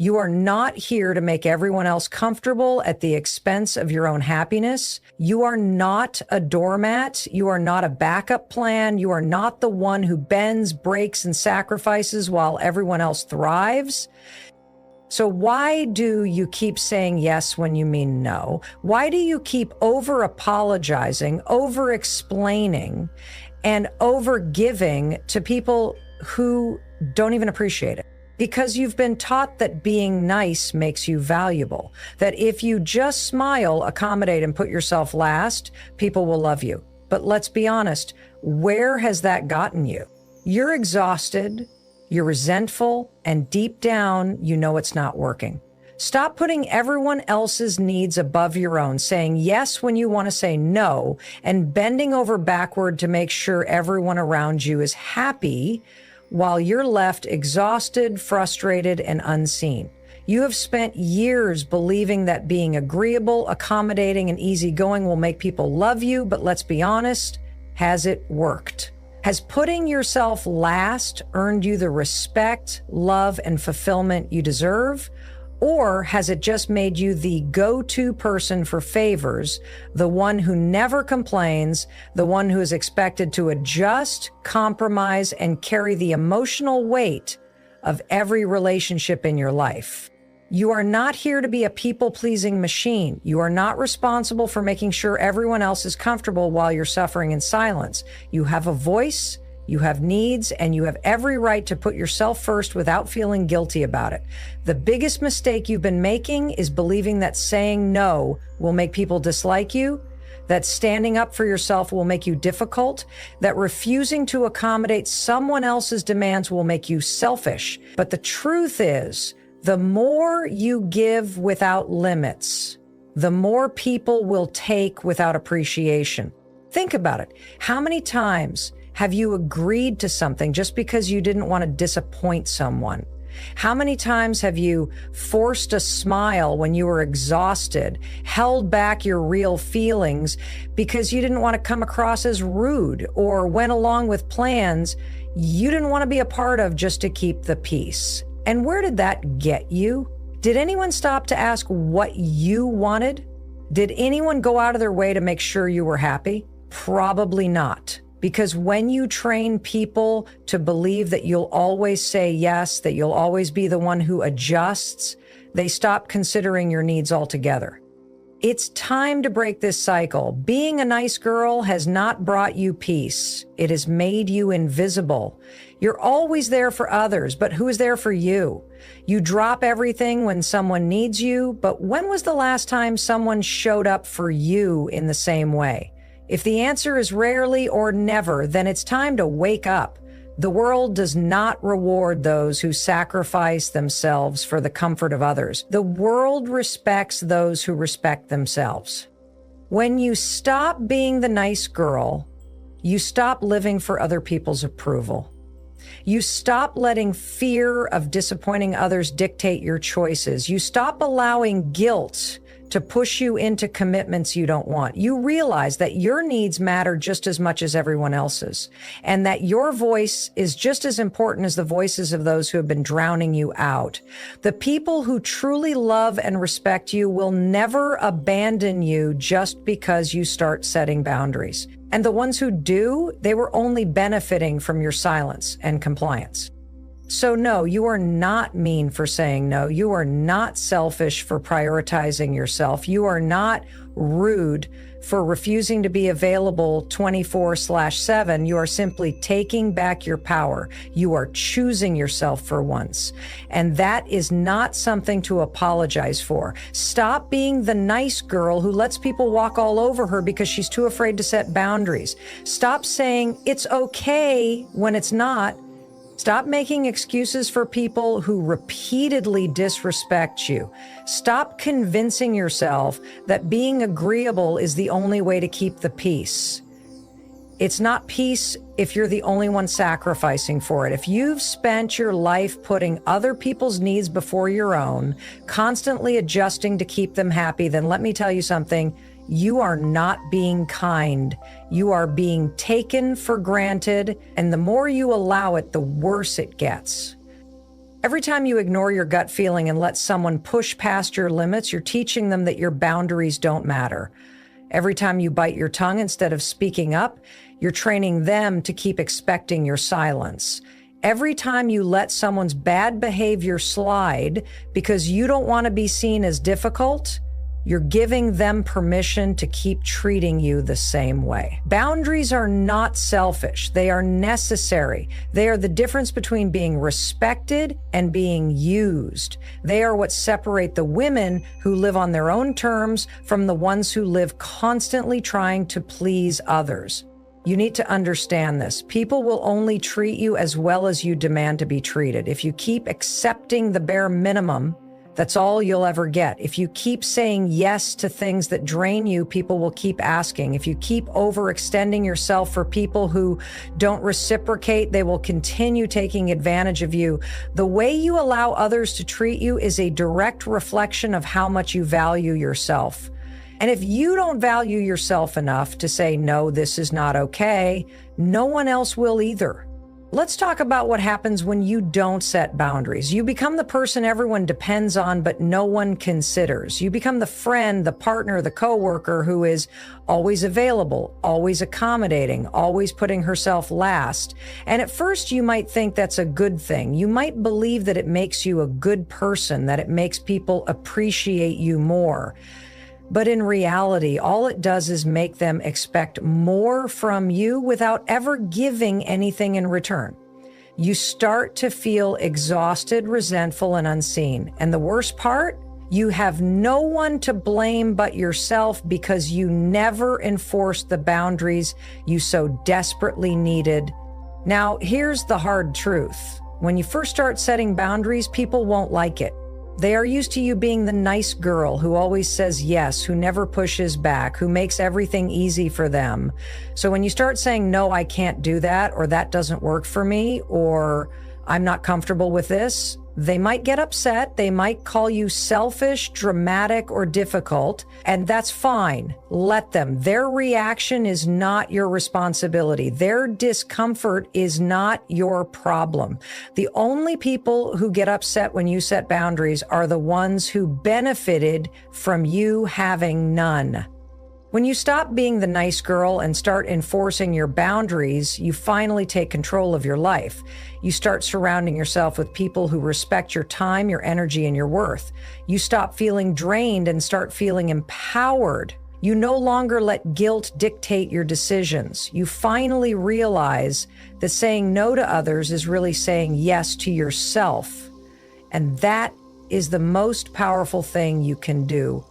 You are not here to make everyone else comfortable at the expense of your own happiness. You are not a doormat. You are not a backup plan. You are not the one who bends, breaks, and sacrifices while everyone else thrives. So why do you keep saying yes when you mean no? Why do you keep over-apologizing, over-explaining, and over-giving to people who don't even appreciate it? Because you've been taught that being nice makes you valuable, that if you just smile, accommodate, and put yourself last, people will love you. But let's be honest, where has that gotten you? You're exhausted, you're resentful, and deep down, you know it's not working. Stop putting everyone else's needs above your own, saying yes when you want to say no, and bending over backward to make sure everyone around you is happy while you're left exhausted, frustrated, and unseen. You have spent years believing that being agreeable, accommodating, and easygoing will make people love you, but let's be honest, has it worked? Has putting yourself last earned you the respect, love, and fulfillment you deserve? Or has it just made you the go-to person for favors, the one who never complains, the one who is expected to adjust, compromise, and carry the emotional weight of every relationship in your life? You are not here to be a people-pleasing machine. You are not responsible for making sure everyone else is comfortable while you're suffering in silence. You have a voice, you have needs, and you have every right to put yourself first without feeling guilty about it. The biggest mistake you've been making is believing that saying no will make people dislike you, that standing up for yourself will make you difficult, that refusing to accommodate someone else's demands will make you selfish. But the truth is, the more you give without limits, the more people will take without appreciation. Think about it. How many times have you agreed to something just because you didn't want to disappoint someone? How many times have you forced a smile when you were exhausted, held back your real feelings because you didn't want to come across as rude, or went along with plans you didn't want to be a part of just to keep the peace? And where did that get you? Did anyone stop to ask what you wanted? Did anyone go out of their way to make sure you were happy? Probably not. Because when you train people to believe that you'll always say yes, that you'll always be the one who adjusts, they stop considering your needs altogether. It's time to break this cycle. Being a nice girl has not brought you peace. It has made you invisible. You're always there for others, but who is there for you? You drop everything when someone needs you, but when was the last time someone showed up for you in the same way? If the answer is rarely or never, then it's time to wake up. The world does not reward those who sacrifice themselves for the comfort of others. The world respects those who respect themselves. When you stop being the nice girl, you stop living for other people's approval. You stop letting fear of disappointing others dictate your choices. You stop allowing guilt to push you into commitments you don't want. You realize that your needs matter just as much as everyone else's, and that your voice is just as important as the voices of those who have been drowning you out. The people who truly love and respect you will never abandon you just because you start setting boundaries. And the ones who do, they were only benefiting from your silence and compliance. So no, you are not mean for saying no. You are not selfish for prioritizing yourself. You are not rude for refusing to be available 24/7. You are simply taking back your power. You are choosing yourself for once. And that is not something to apologize for. Stop being the nice girl who lets people walk all over her because she's too afraid to set boundaries. Stop saying it's okay when it's not. Stop making excuses for people who repeatedly disrespect you. Stop convincing yourself that being agreeable is the only way to keep the peace. It's not peace if you're the only one sacrificing for it. If you've spent your life putting other people's needs before your own, constantly adjusting to keep them happy, then let me tell you something. You are not being kind. You are being taken for granted, and the more you allow it, the worse it gets. Every time you ignore your gut feeling and let someone push past your limits, you're teaching them that your boundaries don't matter. Every time you bite your tongue instead of speaking up, you're training them to keep expecting your silence. Every time you let someone's bad behavior slide because you don't want to be seen as difficult, you're giving them permission to keep treating you the same way. Boundaries are not selfish. They are necessary. They are the difference between being respected and being used. They are what separate the women who live on their own terms from the ones who live constantly trying to please others. You need to understand this. People will only treat you as well as you demand to be treated. If you keep accepting the bare minimum, that's all you'll ever get. If you keep saying yes to things that drain you, people will keep asking. If you keep overextending yourself for people who don't reciprocate, they will continue taking advantage of you. The way you allow others to treat you is a direct reflection of how much you value yourself. And if you don't value yourself enough to say, no, this is not okay, no one else will either. Let's talk about what happens when you don't set boundaries. You become the person everyone depends on, but no one considers. You become the friend, the partner, the coworker who is always available, always accommodating, always putting herself last. And at first you might think that's a good thing. You might believe that it makes you a good person, that it makes people appreciate you more. But in reality, all it does is make them expect more from you without ever giving anything in return. You start to feel exhausted, resentful, and unseen. And the worst part, you have no one to blame but yourself because you never enforced the boundaries you so desperately needed. Now, here's the hard truth. When you first start setting boundaries, people won't like it. They are used to you being the nice girl who always says yes, who never pushes back, who makes everything easy for them. So when you start saying, no, I can't do that, or that doesn't work for me, or I'm not comfortable with this, they might get upset. They might call you selfish, dramatic, or difficult, and that's fine. Let them. Their reaction is not your responsibility. Their discomfort is not your problem. The only people who get upset when you set boundaries are the ones who benefited from you having none. When you stop being the nice girl and start enforcing your boundaries, you finally take control of your life. You start surrounding yourself with people who respect your time, your energy, and your worth. You stop feeling drained and start feeling empowered. You no longer let guilt dictate your decisions. You finally realize that saying no to others is really saying yes to yourself. And that is the most powerful thing you can do.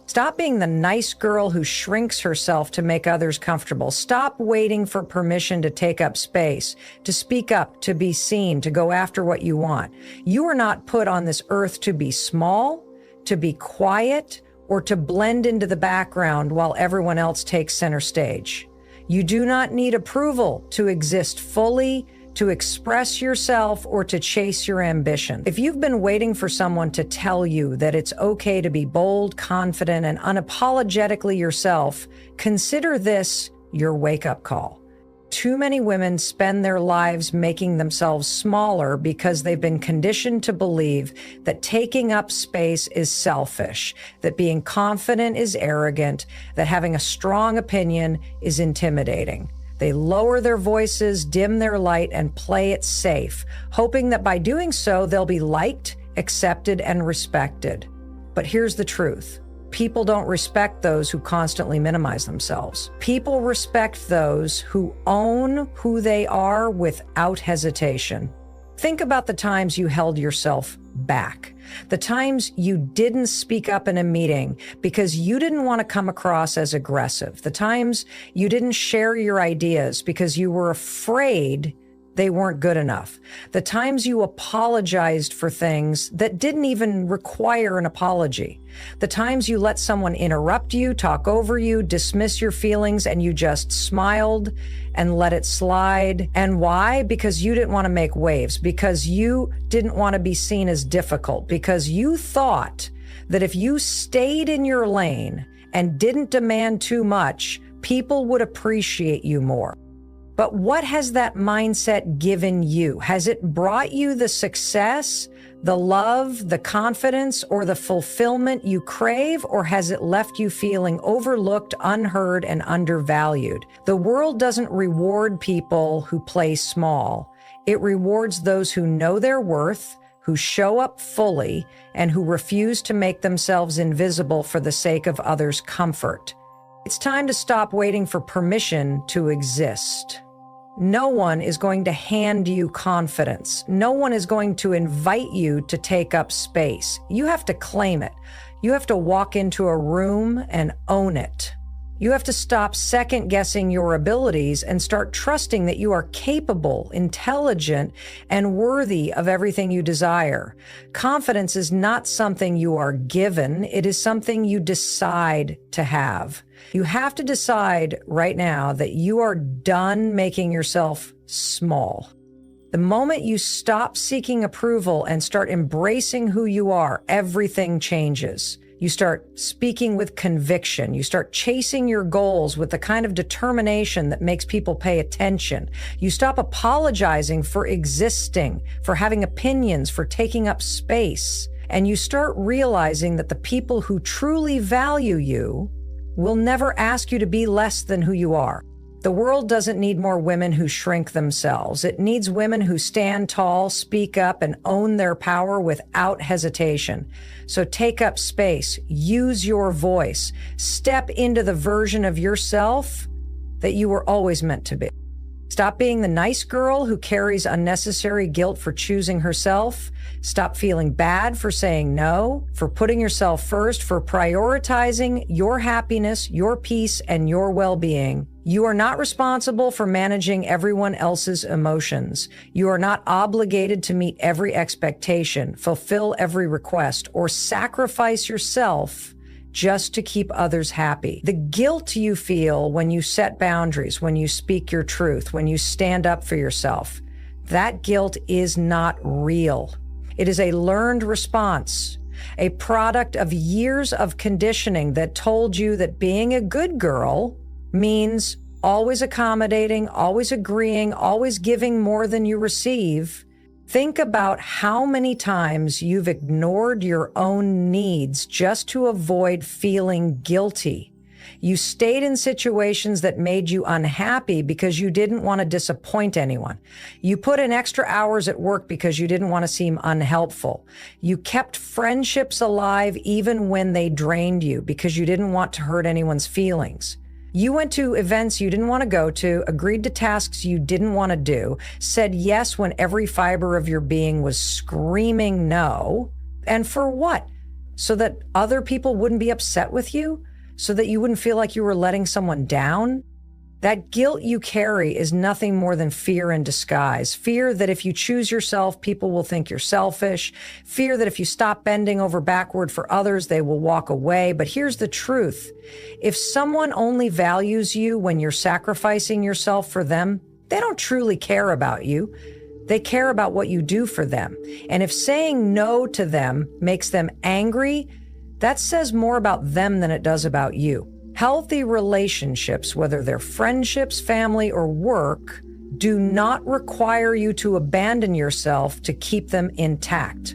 Stop being the nice girl who shrinks herself to make others comfortable. Stop waiting for permission to take up space, to speak up, to be seen, to go after what you want. You are not put on this earth to be small, to be quiet, or to blend into the background while everyone else takes center stage. You do not need approval to exist fully, to express yourself, or to chase your ambition. If you've been waiting for someone to tell you that it's okay to be bold, confident, and unapologetically yourself, consider this your wake-up call. Too many women spend their lives making themselves smaller because they've been conditioned to believe that taking up space is selfish, that being confident is arrogant, that having a strong opinion is intimidating. They lower their voices, dim their light, and play it safe, hoping that by doing so, they'll be liked, accepted, and respected. But here's the truth. People don't respect those who constantly minimize themselves. People respect those who own who they are without hesitation. Think about the times you held yourself back. The times you didn't speak up in a meeting because you didn't want to come across as aggressive. The times you didn't share your ideas because you were afraid they weren't good enough. The times you apologized for things that didn't even require an apology. The times you let someone interrupt you, talk over you, dismiss your feelings, and you just smiled and let it slide. And why? Because you didn't want to make waves, because you didn't want to be seen as difficult, because you thought that if you stayed in your lane and didn't demand too much, people would appreciate you more. But what has that mindset given you? Has it brought you the success, the love, the confidence, or the fulfillment you crave, or has it left you feeling overlooked, unheard, and undervalued? The world doesn't reward people who play small. It rewards those who know their worth, who show up fully, and who refuse to make themselves invisible for the sake of others' comfort. It's time to stop waiting for permission to exist. No one is going to hand you confidence. No one is going to invite you to take up space. You have to claim it. You have to walk into a room and own it. You have to stop second-guessing your abilities and start trusting that you are capable, intelligent, and worthy of everything you desire. Confidence is not something you are given. It is something you decide to have. You have to decide right now that you are done making yourself small. The moment you stop seeking approval and start embracing who you are, everything changes. You start speaking with conviction. You start chasing your goals with the kind of determination that makes people pay attention. You stop apologizing for existing, for having opinions, for taking up space. And you start realizing that the people who truly value you will never ask you to be less than who you are. The world doesn't need more women who shrink themselves. It needs women who stand tall, speak up, and own their power without hesitation. So take up space, use your voice, step into the version of yourself that you were always meant to be. Stop being the nice girl who carries unnecessary guilt for choosing herself. Stop feeling bad for saying no, for putting yourself first, for prioritizing your happiness, your peace, and your well-being. You are not responsible for managing everyone else's emotions. You are not obligated to meet every expectation, fulfill every request, or sacrifice yourself just to keep others happy. The guilt you feel when you set boundaries, when you speak your truth, when you stand up for yourself, that guilt is not real. It is a learned response, a product of years of conditioning that told you that being a good girl means always accommodating, always agreeing, always giving more than you receive. Think about how many times you've ignored your own needs just to avoid feeling guilty. You stayed in situations that made you unhappy because you didn't want to disappoint anyone. You put in extra hours at work because you didn't want to seem unhelpful. You kept friendships alive even when they drained you because you didn't want to hurt anyone's feelings. You went to events you didn't want to go to, agreed to tasks you didn't want to do, said yes when every fiber of your being was screaming no. And for what? So that other people wouldn't be upset with you? So that you wouldn't feel like you were letting someone down? That guilt you carry is nothing more than fear in disguise. Fear that if you choose yourself, people will think you're selfish. Fear that if you stop bending over backward for others, they will walk away. But here's the truth. If someone only values you when you're sacrificing yourself for them, they don't truly care about you. They care about what you do for them. And if saying no to them makes them angry, that says more about them than it does about you. Healthy relationships, whether they're friendships, family, or work, do not require you to abandon yourself to keep them intact.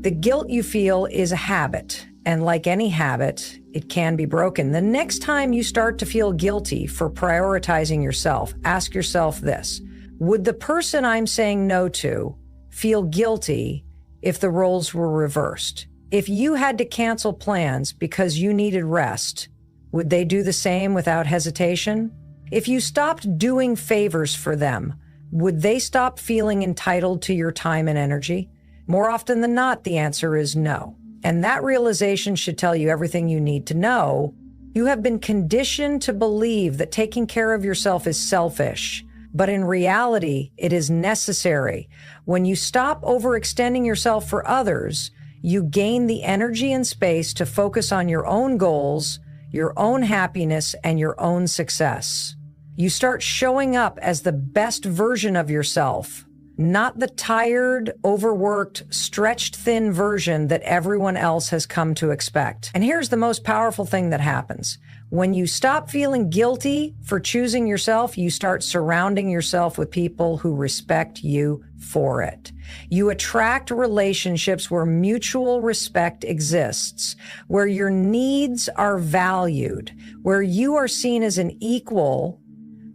The guilt you feel is a habit, and like any habit, it can be broken. The next time you start to feel guilty for prioritizing yourself, ask yourself this: would the person I'm saying no to feel guilty if the roles were reversed? If you had to cancel plans because you needed rest, would they do the same without hesitation? If you stopped doing favors for them, would they stop feeling entitled to your time and energy? More often than not, the answer is no. And that realization should tell you everything you need to know. You have been conditioned to believe that taking care of yourself is selfish, but in reality, it is necessary. When you stop overextending yourself for others, you gain the energy and space to focus on your own goals, your own happiness, and your own success. You start showing up as the best version of yourself not the tired, overworked, stretched thin version that everyone else has come to expect. And here's the most powerful thing that happens. When you stop feeling guilty for choosing yourself, you start surrounding yourself with people who respect you for it. You attract relationships where mutual respect exists, where your needs are valued, where you are seen as an equal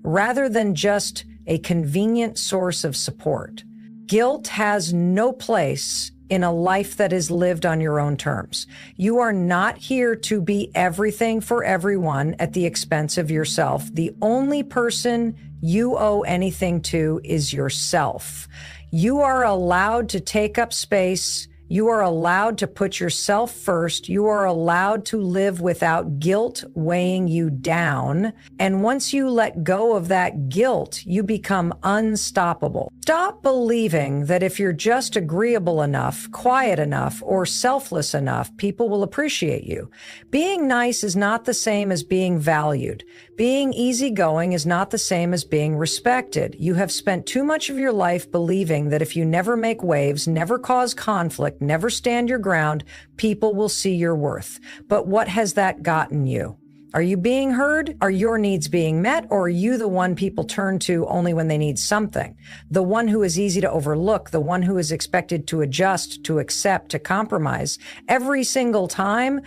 rather than just a convenient source of support. Guilt has no place in a life that is lived on your own terms. You are not here to be everything for everyone at the expense of yourself. The only person you owe anything to is yourself. You are allowed to take up space. You are allowed to put yourself first. You are allowed to live without guilt weighing you down. And once you let go of that guilt, you become unstoppable. Stop believing that if you're just agreeable enough, quiet enough, or selfless enough, people will appreciate you. Being nice is not the same as being valued. Being easygoing is not the same as being respected. You have spent too much of your life believing that if you never make waves, never cause conflict, never stand your ground, people will see your worth. But what has that gotten you? Are you being heard? Are your needs being met? Or are you the one people turn to only when they need something? The one who is easy to overlook, the one who is expected to adjust, to accept, to compromise every single time?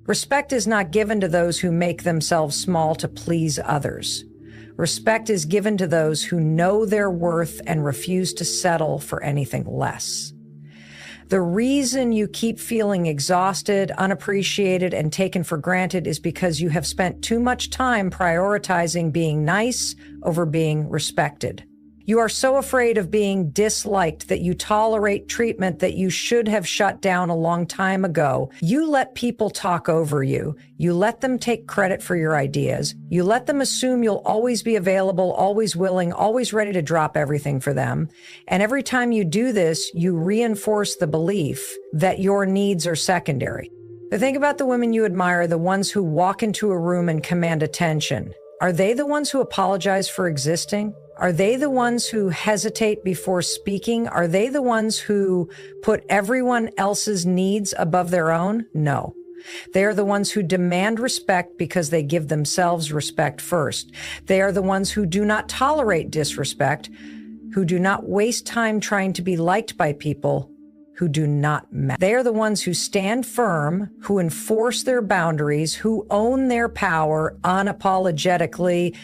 Respect is not given to those who make themselves small to please others. Respect is given to those who know their worth and refuse to settle for anything less. The reason you keep feeling exhausted, unappreciated, and taken for granted is because you have spent too much time prioritizing being nice over being respected. You are so afraid of being disliked that you tolerate treatment that you should have shut down a long time ago. You let people talk over you. You let them take credit for your ideas. You let them assume you'll always be available, always willing, always ready to drop everything for them. And every time you do this, you reinforce the belief that your needs are secondary. But think about the women you admire, the ones who walk into a room and command attention. Are they the ones who apologize for existing? Are they the ones who hesitate before speaking? Are they the ones who put everyone else's needs above their own? No. They are the ones who demand respect because they give themselves respect first. They are the ones who do not tolerate disrespect, who do not waste time trying to be liked by people who do not matter. They are the ones who stand firm, who enforce their boundaries, who own their power unapologetically.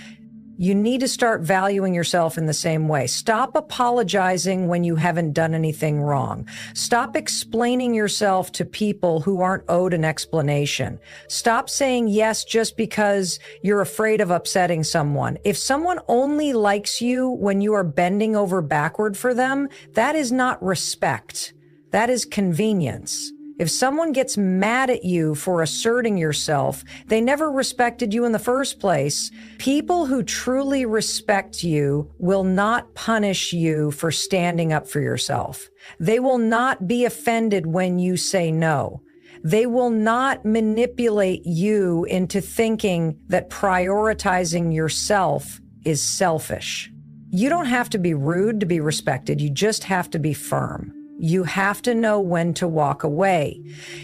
You need to start valuing yourself in the same way. Stop apologizing when you haven't done anything wrong. Stop explaining yourself to people who aren't owed an explanation. Stop saying yes just because you're afraid of upsetting someone. If someone only likes you when you are bending over backward for them, that is not respect. That is convenience. If someone gets mad at you for asserting yourself, they never respected you in the first place. People who truly respect you will not punish you for standing up for yourself. They will not be offended when you say no. They will not manipulate you into thinking that prioritizing yourself is selfish. You don't have to be rude to be respected. You just have to be firm. You have to know when to walk away.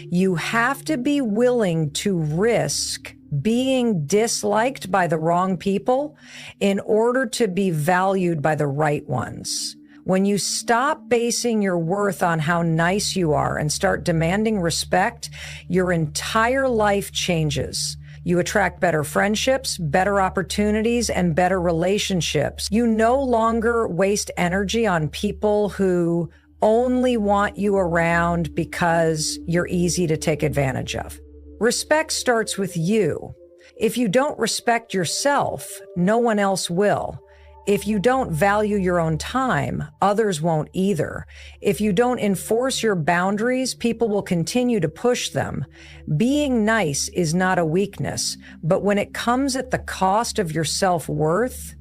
You have to be willing to risk being disliked by the wrong people in order to be valued by the right ones. When you stop basing your worth on how nice you are and start demanding respect, your entire life changes. You attract better friendships, better opportunities, and better relationships. You no longer waste energy on people who only want you around because you're easy to take advantage of. Respect starts with you. If you don't respect yourself, no one else will. If you don't value your own time, others won't either. If you don't enforce your boundaries, people will continue to push them. Being nice is not a weakness, but when it comes at the cost of your self-worth,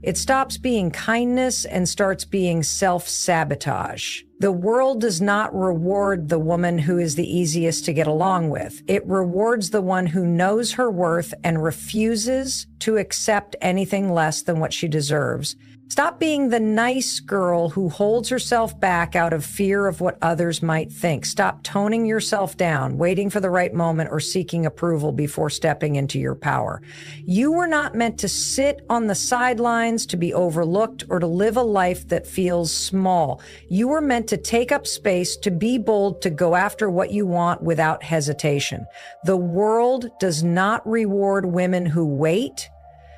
it stops being kindness and starts being self-sabotage. The world does not reward the woman who is the easiest to get along with. It rewards the one who knows her worth and refuses to accept anything less than what she deserves. Stop being the nice girl who holds herself back out of fear of what others might think. Stop toning yourself down, waiting for the right moment, or seeking approval before stepping into your power. You were not meant to sit on the sidelines, to be overlooked, or to live a life that feels small. You were meant to take up space, to be bold, to go after what you want without hesitation. The world does not reward women who wait.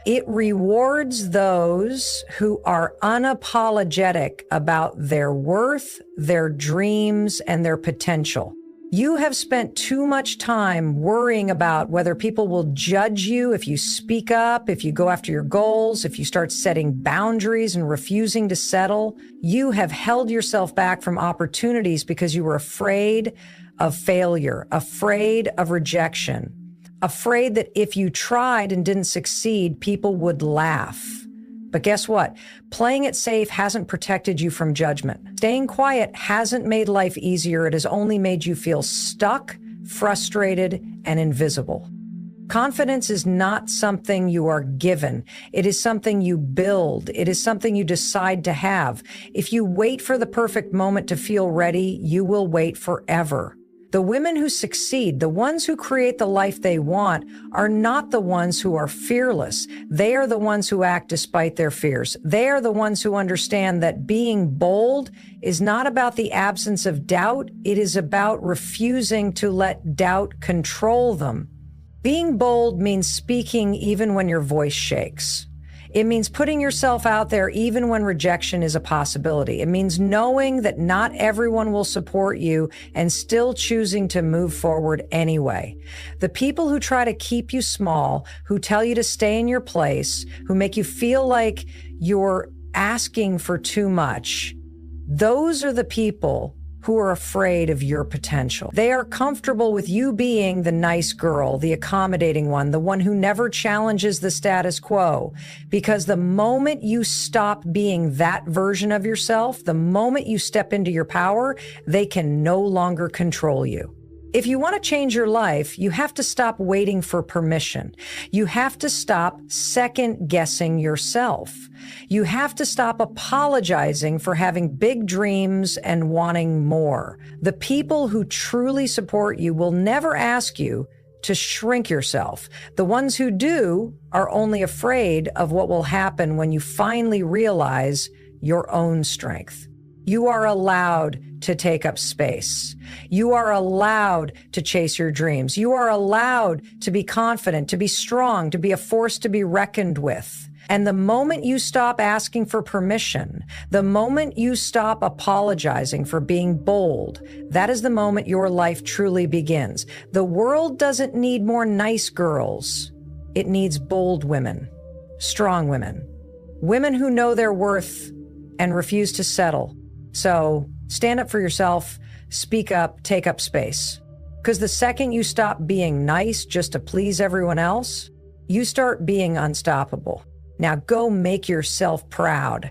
It rewards those who are unapologetic about their worth, their dreams, and their potential. You have spent too much time worrying about whether people will judge you if you speak up, if you go after your goals, if you start setting boundaries and refusing to settle. You have held yourself back from opportunities because you were afraid of failure, afraid of rejection. Afraid that if you tried and didn't succeed, people would laugh. But guess what? Playing it safe hasn't protected you from judgment. Staying quiet hasn't made life easier. It has only made you feel stuck, frustrated, and invisible. Confidence is not something you are given. It is something you build. It is something you decide to have. If you wait for the perfect moment to feel ready, you will wait forever. The women who succeed, the ones who create the life they want, are not the ones who are fearless. They are the ones who act despite their fears. They are the ones who understand that being bold is not about the absence of doubt. It is about refusing to let doubt control them. Being bold means speaking even when your voice shakes. It means putting yourself out there even when rejection is a possibility. It means knowing that not everyone will support you and still choosing to move forward anyway. The people who try to keep you small, who tell you to stay in your place, who make you feel like you're asking for too much, those are the people who are afraid of your potential. They are comfortable with you being the nice girl, the accommodating one, the one who never challenges the status quo. Because the moment you stop being that version of yourself, the moment you step into your power, they can no longer control you. If you want to change your life, you have to stop waiting for permission. You have to stop second-guessing yourself. You have to stop apologizing for having big dreams and wanting more. The people who truly support you will never ask you to shrink yourself. The ones who do are only afraid of what will happen when you finally realize your own strength. You are allowed to take up space. You are allowed to chase your dreams. You are allowed to be confident, to be strong, to be a force to be reckoned with. And the moment you stop asking for permission, the moment you stop apologizing for being bold, that is the moment your life truly begins. The world doesn't need more nice girls. It needs bold women, strong women, women who know their worth and refuse to settle. So stand up for yourself, speak up, take up space. Because the second you stop being nice just to please everyone else, you start being unstoppable. Now go make yourself proud.